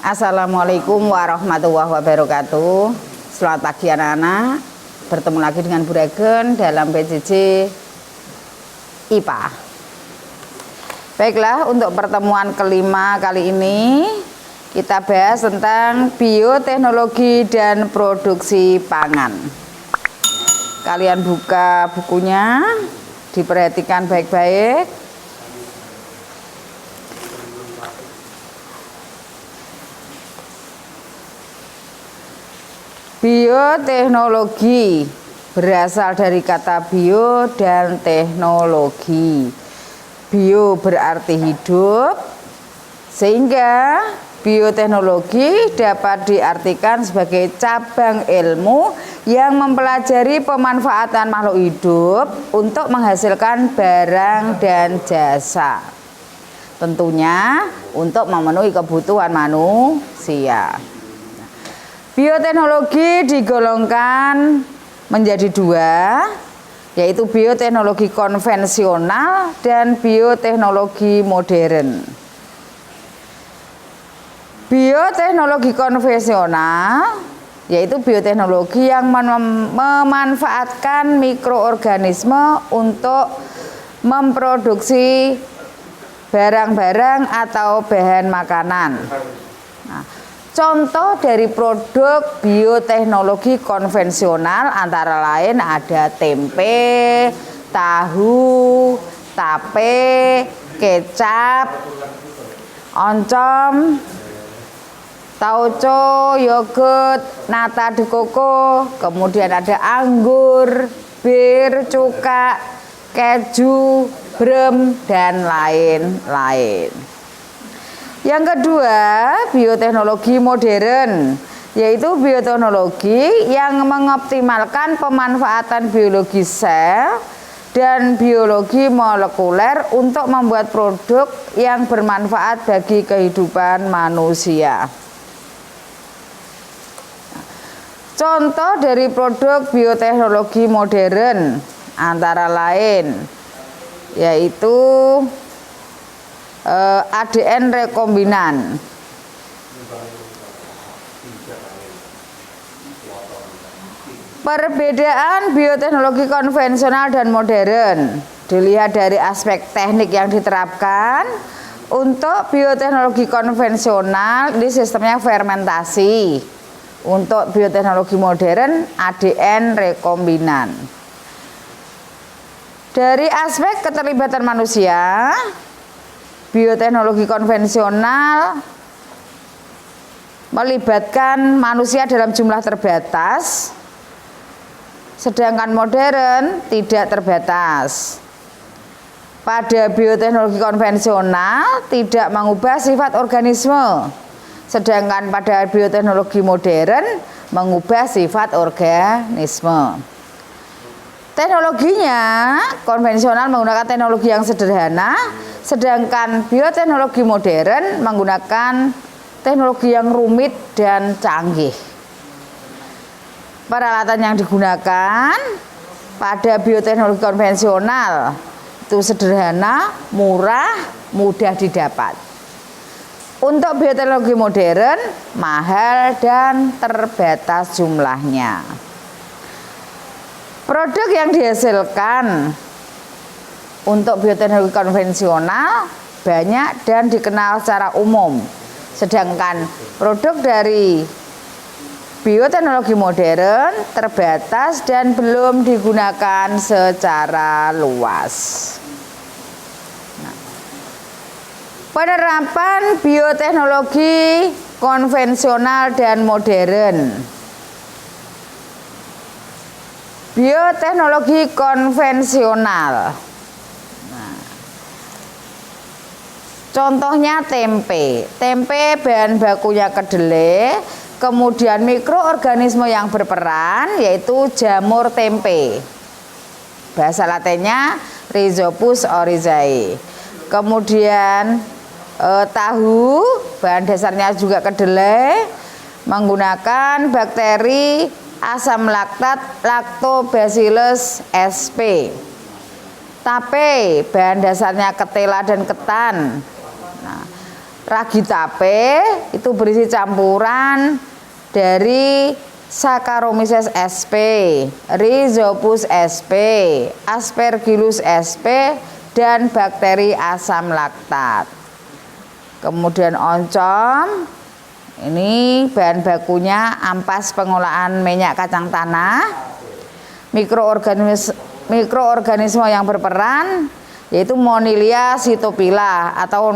Assalamualaikum warahmatullahi wabarakatuh. Selamat pagi anak-anak. Bertemu lagi dengan Bu Regen dalam PJJ IPA. Baiklah, untuk pertemuan kelima kali ini kita bahas tentang bioteknologi dan produksi pangan. Kalian buka bukunya, diperhatikan baik-baik. Bioteknologi berasal dari kata bio dan teknologi. Bio berarti hidup, sehingga bioteknologi dapat diartikan sebagai cabang ilmu yang mempelajari pemanfaatan makhluk hidup untuk menghasilkan barang dan jasa. Tentunya untuk memenuhi kebutuhan manusia. Bioteknologi digolongkan menjadi dua, yaitu bioteknologi konvensional dan bioteknologi modern. Bioteknologi konvensional yaitu bioteknologi yang memanfaatkan mikroorganisme untuk memproduksi barang-barang atau bahan makanan. Nah, contoh dari produk bioteknologi konvensional antara lain ada tempe, tahu, tape, kecap, oncom, tauco, yogurt, nata de coco, kemudian ada anggur, bir, cuka, keju, brem, dan lain-lain. Yang kedua, bioteknologi modern, yaitu bioteknologi yang mengoptimalkan pemanfaatan biologi sel dan biologi molekuler untuk membuat produk yang bermanfaat bagi kehidupan manusia. Contoh dari produk bioteknologi modern antara lain yaitu ADN rekombinan. Perbedaan bioteknologi konvensional dan modern dilihat dari aspek teknik yang diterapkan. Untuk bioteknologi konvensional ini sistemnya fermentasi. Untuk bioteknologi modern ADN rekombinan. Dari aspek keterlibatan manusia, bioteknologi konvensional melibatkan manusia dalam jumlah terbatas, sedangkan modern tidak terbatas. Pada bioteknologi konvensional tidak mengubah sifat organisme, sedangkan pada bioteknologi modern mengubah sifat organisme. Teknologinya konvensional menggunakan teknologi yang sederhana, sedangkan bioteknologi modern menggunakan teknologi yang rumit dan canggih. Peralatan yang digunakan pada bioteknologi konvensional itu sederhana, murah, mudah didapat. Untuk bioteknologi modern mahal dan terbatas jumlahnya. Produk yang dihasilkan untuk bioteknologi konvensional banyak dan dikenal secara umum, sedangkan produk dari bioteknologi modern terbatas dan belum digunakan secara luas. Penerapan bioteknologi konvensional dan modern. Bioteknologi konvensional. Contohnya tempe. Tempe bahan bakunya kedelai, kemudian mikroorganisme yang berperan yaitu jamur tempe. Bahasa latinnya Rhizopus oryzae. Kemudian tahu, bahan dasarnya juga kedelai, menggunakan bakteri asam laktat Lactobacillus sp. Tape, bahan dasarnya ketela dan ketan. Nah, ragi tape itu berisi campuran dari Saccharomyces sp, Rhizopus sp, Aspergillus sp, dan bakteri asam laktat. Kemudian oncom, ini bahan bakunya ampas pengolahan minyak kacang tanah. Mikroorganisme yang berperan yaitu Monilia cytopila atau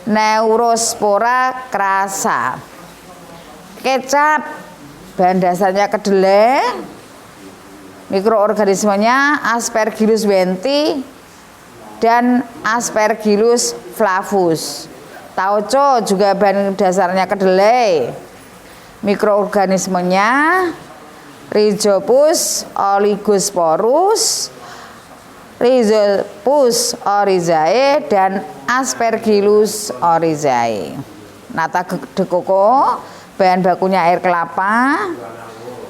Neurospora crassa. Kecap, bahan dasarnya kedelai. Mikroorganismenya Aspergillus wenti dan Aspergillus flavus. Tauco juga bahan dasarnya kedelai. Mikroorganismenya Rhizopus oligosporus, Rhizopus oryzae, dan Aspergillus oryzae. Nata de coco, bahan bakunya air kelapa,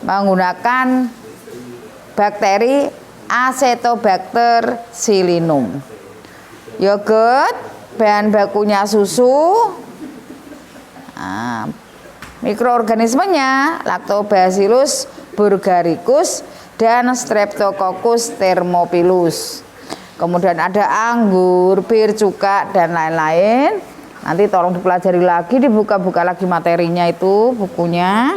menggunakan bakteri Acetobacter xylinum. Yogurt, bahan bakunya susu. Mikroorganismenya Lactobacillus bulgaricus dan Streptococcus thermophilus. Kemudian ada anggur, bir, cuka, dan lain-lain. Nanti tolong dipelajari lagi, dibuka-buka lagi materinya itu bukunya.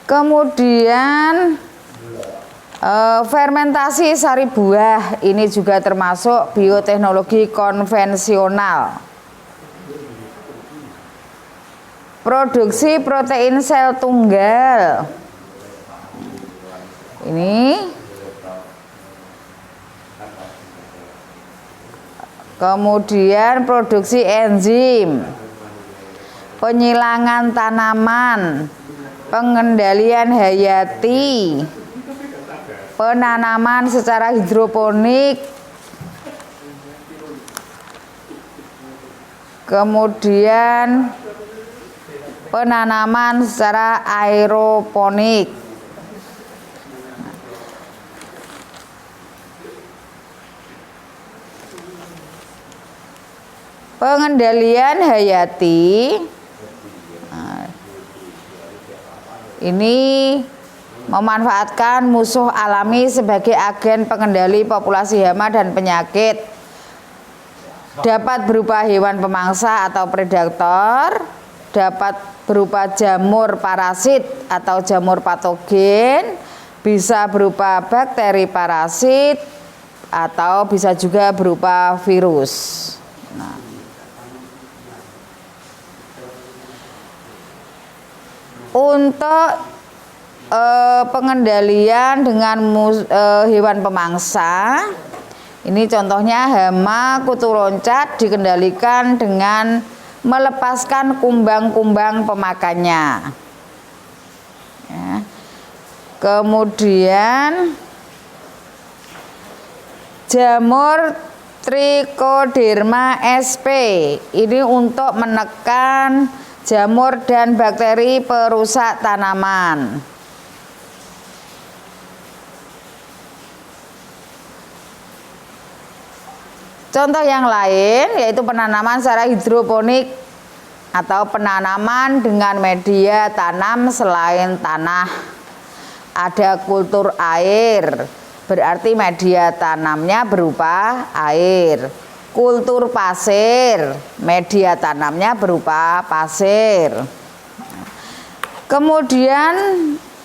Kemudian fermentasi sari buah ini juga termasuk bioteknologi konvensional. Produksi protein sel tunggal. Ini. Kemudian produksi enzim. Penyilangan tanaman. Pengendalian hayati. Penanaman secara hidroponik. Kemudian penanaman secara aeroponik. Pengendalian hayati. Ini memanfaatkan musuh alami sebagai agen pengendali populasi hama dan penyakit. Dapat berupa hewan pemangsa atau predator, dapat berupa jamur parasit atau jamur patogen, bisa berupa bakteri parasit, atau bisa juga berupa virus. Untuk pengendalian dengan hewan pemangsa, ini contohnya hama kutu loncat dikendalikan dengan melepaskan kumbang-kumbang pemakannya. Ya. Kemudian jamur Trichoderma sp ini untuk menekan jamur dan bakteri perusak tanaman. Contoh yang lain yaitu penanaman secara hidroponik atau penanaman dengan media tanam selain tanah. Ada kultur air, berarti media tanamnya berupa air. Kultur pasir, media tanamnya berupa pasir. Kemudian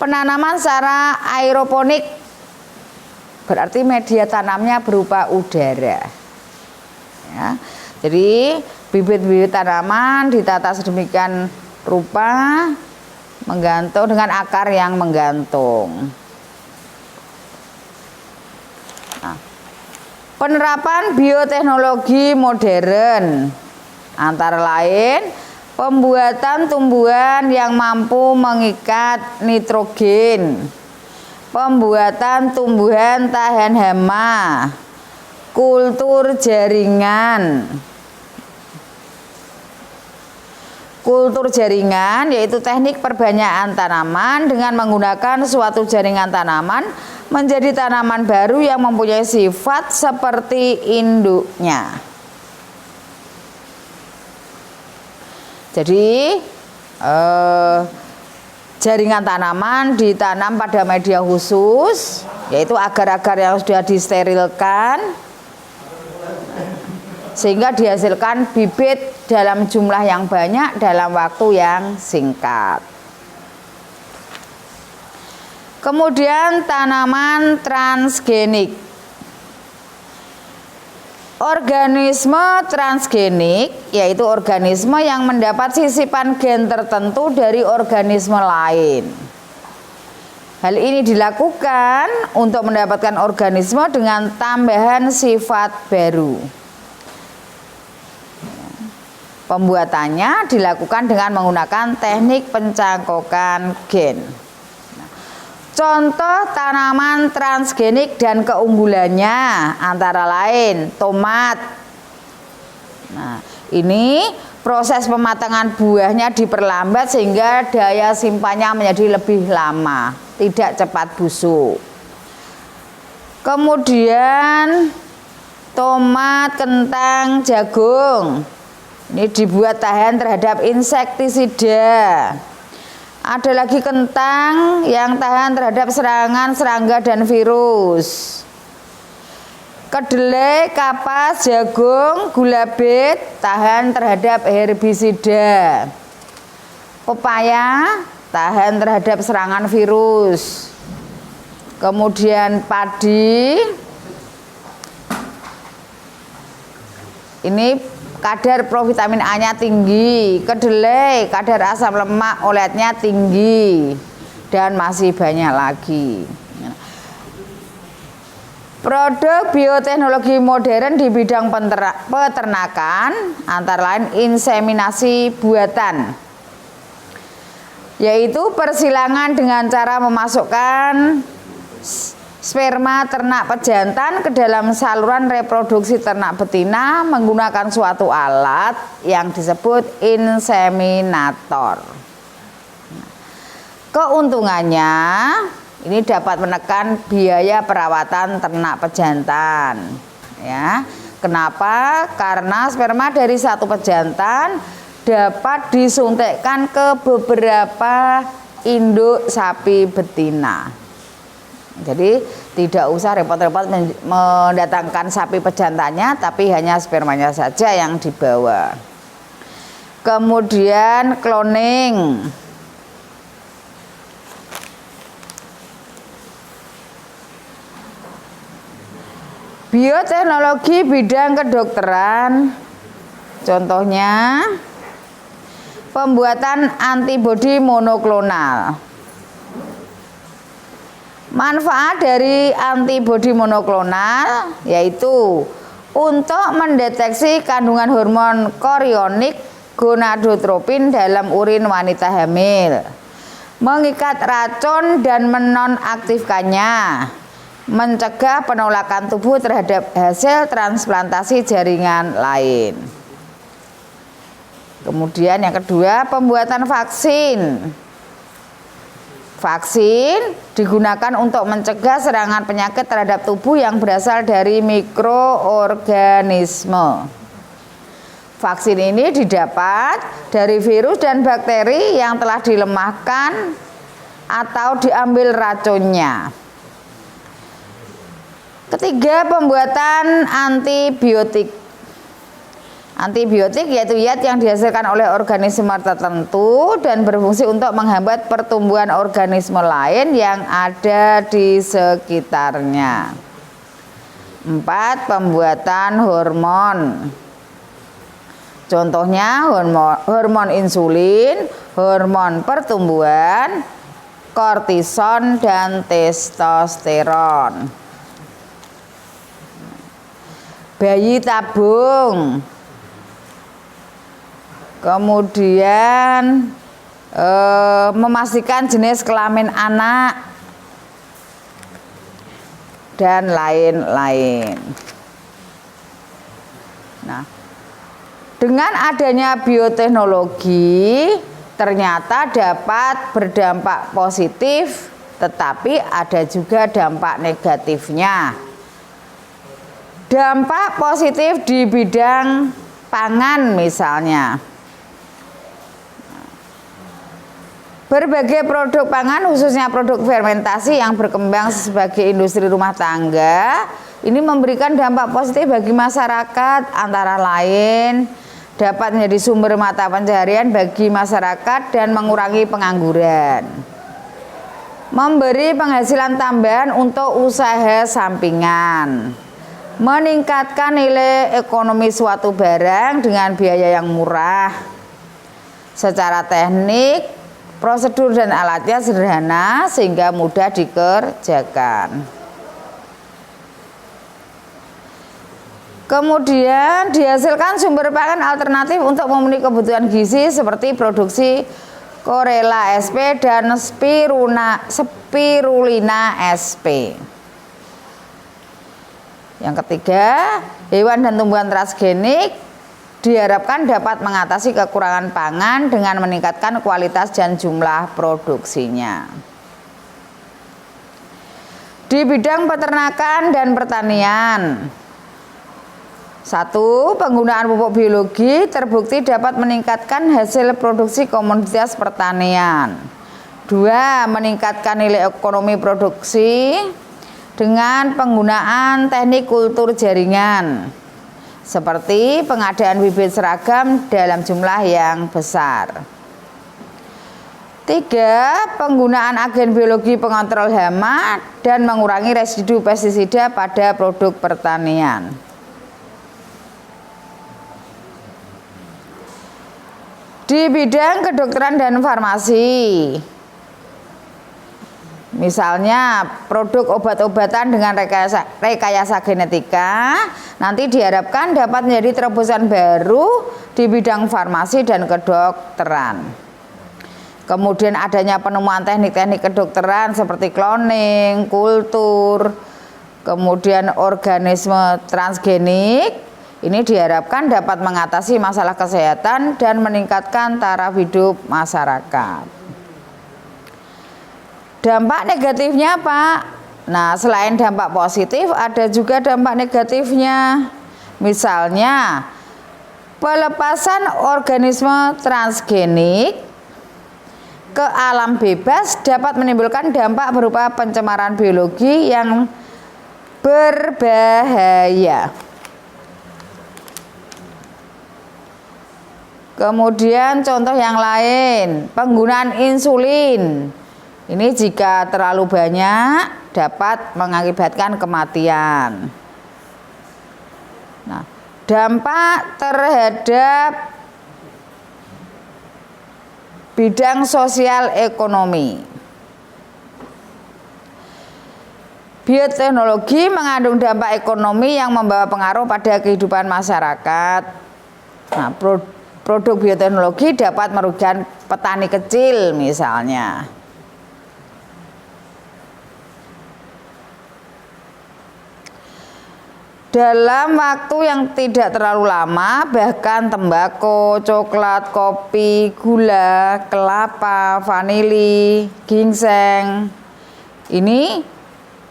penanaman secara aeroponik, berarti media tanamnya berupa udara. Ya, jadi bibit-bibit tanaman ditata sedemikian rupa menggantung dengan akar yang menggantung. Nah, penerapan bioteknologi modern antara lain pembuatan tumbuhan yang mampu mengikat nitrogen, pembuatan tumbuhan tahan hama, kultur jaringan, Kultur jaringan yaitu teknik perbanyakan tanaman dengan menggunakan suatu jaringan tanaman menjadi tanaman baru yang mempunyai sifat seperti induknya. Jadi jaringan tanaman ditanam pada media khusus, yaitu agar-agar yang sudah disterilkan, sehingga dihasilkan bibit dalam jumlah yang banyak dalam waktu yang singkat. Kemudian tanaman transgenik. Organisme transgenik yaitu organisme yang mendapat sisipan gen tertentu dari organisme lain. Hal ini dilakukan untuk mendapatkan organisme dengan tambahan sifat baru. Pembuatannya dilakukan dengan menggunakan teknik pencangkokan gen. Contoh tanaman transgenik dan keunggulannya antara lain tomat. Nah, ini proses pematangan buahnya diperlambat sehingga daya simpannya menjadi lebih lama, tidak cepat busuk. Kemudian tomat, kentang, jagung. Ini dibuat tahan terhadap insektisida. Ada lagi kentang yang tahan terhadap serangan serangga dan virus. Kedelai, kapas, jagung, gula bit tahan terhadap herbisida. Pepaya tahan terhadap serangan virus. Kemudian padi. Ini kadar provitamin A-nya tinggi, kedelai kadar asam lemak oletnya tinggi, dan masih banyak lagi. Produk bioteknologi modern di bidang peternakan antara lain inseminasi buatan, yaitu persilangan dengan cara memasukkan sperma ternak pejantan ke dalam saluran reproduksi ternak betina menggunakan suatu alat yang disebut inseminator. Keuntungannya ini dapat menekan biaya perawatan ternak pejantan. Ya, kenapa? Karena sperma dari satu pejantan dapat disuntikkan ke beberapa induk sapi betina. Jadi tidak usah repot-repot mendatangkan sapi pejantannya, tapi hanya spermanya saja yang dibawa. Kemudian cloning. Bioteknologi bidang kedokteran, contohnya pembuatan antibodi monoklonal. Manfaat dari antibodi monoklonal yaitu untuk mendeteksi kandungan hormon korionik gonadotropin dalam urin wanita hamil, mengikat racun dan menonaktifkannya, mencegah penolakan tubuh terhadap hasil transplantasi jaringan lain. Kemudian yang kedua, pembuatan vaksin. Vaksin digunakan untuk mencegah serangan penyakit terhadap tubuh yang berasal dari mikroorganisme. Vaksin ini didapat dari virus dan bakteri yang telah dilemahkan atau diambil racunnya. Ketiga, pembuatan antibiotik. Antibiotik yaitu zat yang dihasilkan oleh organisme tertentu dan berfungsi untuk menghambat pertumbuhan organisme lain yang ada di sekitarnya. 4. Pembuatan hormon. Contohnya hormon insulin, hormon pertumbuhan, kortison, dan testosteron. Bayi tabung. Kemudian memastikan jenis kelamin anak dan lain-lain. Nah, Dengan adanya bioteknologi ternyata dapat berdampak positif, tetapi ada juga dampak negatifnya. Dampak positif di bidang pangan misalnya. Berbagai produk pangan khususnya produk fermentasi yang berkembang sebagai industri rumah tangga ini memberikan dampak positif bagi masyarakat, antara lain dapat menjadi sumber mata pencaharian bagi masyarakat dan mengurangi pengangguran. Memberi penghasilan tambahan untuk usaha sampingan. Meningkatkan nilai ekonomi suatu barang dengan biaya yang murah. Secara teknik, prosedur dan alatnya sederhana sehingga mudah dikerjakan. Kemudian dihasilkan sumber pangan alternatif untuk memenuhi kebutuhan gizi seperti produksi Chlorella sp dan Spirulina sp. Yang ketiga, hewan dan tumbuhan transgenik diharapkan dapat mengatasi kekurangan pangan dengan meningkatkan kualitas dan jumlah produksinya. Di bidang peternakan dan pertanian, 1. Penggunaan pupuk biologi terbukti dapat meningkatkan hasil produksi komoditas pertanian. 2. Meningkatkan nilai ekonomi produksi dengan penggunaan teknik kultur jaringan, seperti pengadaan bibit seragam dalam jumlah yang besar. 3. Penggunaan agen biologi pengontrol hama dan mengurangi residu pestisida pada produk pertanian. Di bidang kedokteran dan farmasi, misalnya produk obat-obatan dengan rekayasa genetika, nanti diharapkan dapat menjadi terobosan baru di bidang farmasi dan kedokteran. Kemudian adanya penemuan teknik-teknik kedokteran seperti cloning, kultur, kemudian organisme transgenik. Ini diharapkan dapat mengatasi masalah kesehatan dan meningkatkan taraf hidup masyarakat. Dampak negatifnya Pak? Nah, selain dampak positif ada juga dampak negatifnya. Misalnya, pelepasan organisme transgenik ke alam bebas dapat menimbulkan dampak berupa pencemaran biologi yang berbahaya. Kemudian contoh yang lain, penggunaan insulin. Ini jika terlalu banyak dapat mengakibatkan kematian. Nah, dampak terhadap bidang sosial ekonomi. Bioteknologi mengandung dampak ekonomi yang membawa pengaruh pada kehidupan masyarakat. Nah, produk bioteknologi dapat merugikan petani kecil misalnya. Dalam waktu yang tidak terlalu lama, bahkan tembakau, coklat, kopi, gula, kelapa, vanili, ginseng ini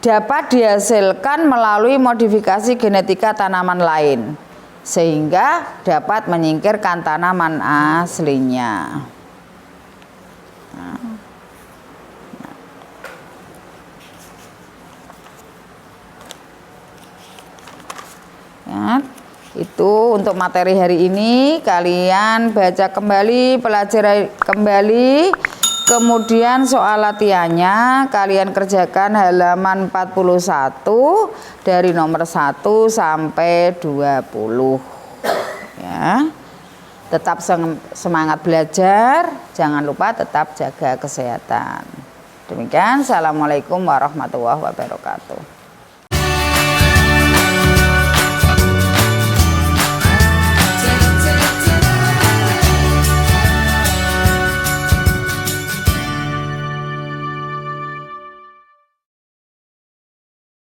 dapat dihasilkan melalui modifikasi genetika tanaman lain, sehingga dapat menyingkirkan tanaman aslinya. Ya, itu untuk materi hari ini. Kalian baca kembali, pelajari kembali, kemudian soal latihannya kalian kerjakan halaman 41 dari nomor 1 sampai 20 ya. Tetap semangat belajar, jangan lupa tetap jaga kesehatan. Demikian, assalamualaikum warahmatullahi wabarakatuh.